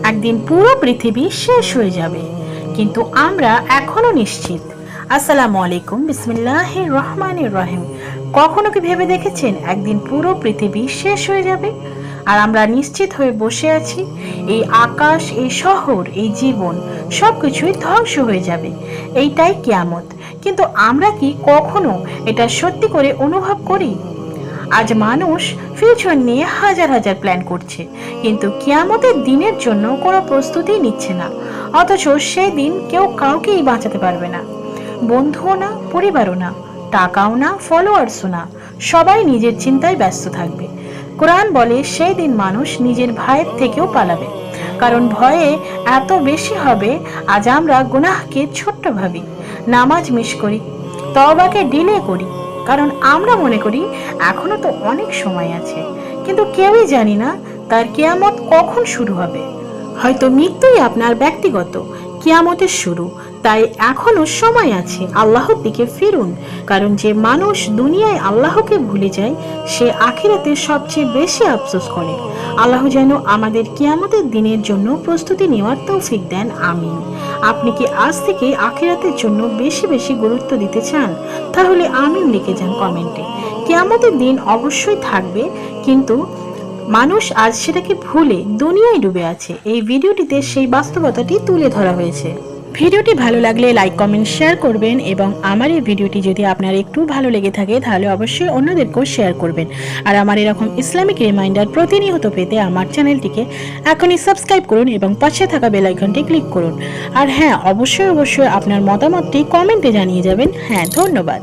একদিন পুরো পৃথিবী শেষ হয়ে যাবে, কিন্তু আমরা এখনো নিশ্চিত। আসসালামু আলাইকুম, বিসমিল্লাহির রহমানির রহিম। কখনো কি ভেবে দেখেছেন একদিন পুরো পৃথিবী শেষ হয়ে যাবে আর আমরা নিশ্চিত হয়ে বসে আছি? এই আকাশ, এই শহর, এই জীবন সবকিছুই ধ্বংস হয়ে যাবে, এইটাই কিয়ামত। কিন্তু আমরা কি কখনো এটা সত্যি করে অনুভব করি? আজ মানুষ ফিউচার নিয়ে হাজার হাজার প্ল্যান করছে, কিন্তু কিয়ামতের দিনের জন্য কোনো প্রস্তুতি নিচ্ছে না। অথচ সেই দিন কেউ কাউকেই বাঁচাতে পারবে না, বন্ধুও না, পরিবারও না, টাকাও না, ফলোয়ার্সও না। সবাই নিজের চিন্তায় ব্যস্ত থাকবে। কোরআন বলে সেই দিন মানুষ নিজের ভাইয়ের থেকেও পালাবে, কারণ ভয়ে এত বেশি হবে। আজ আমরা গুনাহকে ছোট্ট ভাবি, নামাজ মিস করি, তওবাকে ডিলে করি, কারণ আমরা মনে করি এখনো তো অনেক সময় আছে। কিন্তু কেউই জানি না তার কিয়ামত কখন শুরু হবে। হয়তো মৃত্যুই আপনার ব্যক্তিগত কিয়ামতের শুরু। তাই এখনো সময় আছে, আল্লাহর দিকে ফিরুন। কারণ যে মানুষ দুনিয়ায় আল্লাহকে ভুলে যায়, সে আখিরাতে সবচেয়ে বেশি আফসোস করে। আল্লাহ যেন আমাদের কিয়ামতের দিনের জন্য প্রস্তুতি নেওয়ার তৌফিক দেন, আমিন। আপনি কি আজ থেকে আখিরাতের জন্য বেশি বেশি গুরুত্ব দিতে চান? তাহলে আমিন লিখে যান কমেন্টে। কিয়ামতের দিন অবশ্যই থাকবে, কিন্তু মানুষ আজ সেটাকে ভুলে দুনিয়ায় ডুবে আছে। এই ভিডিওটিতে সেই বাস্তবতাটি তুলে ধরা হয়েছে। ভিডিওটি ভালো লাগলে লাইক, কমেন্ট, শেয়ার করবেন এবং আমার এই ভিডিওটি যদি আপনার একটু ভালো লেগে থাকে তাহলে অবশ্যই অন্যদেরকেও শেয়ার করবেন। আর আমার এরকম ইসলামিক রিমাইন্ডার প্রতিনিয়ত পেতে আমার চ্যানেলটিকে এখনই সাবস্ক্রাইব করুন এবং পাশে থাকা বেল আইকনটি ক্লিক করুন। আর হ্যাঁ, অবশ্যই আপনার মতামতটি কমেন্টে জানিয়ে যাবেন। হ্যাঁ, ধন্যবাদ।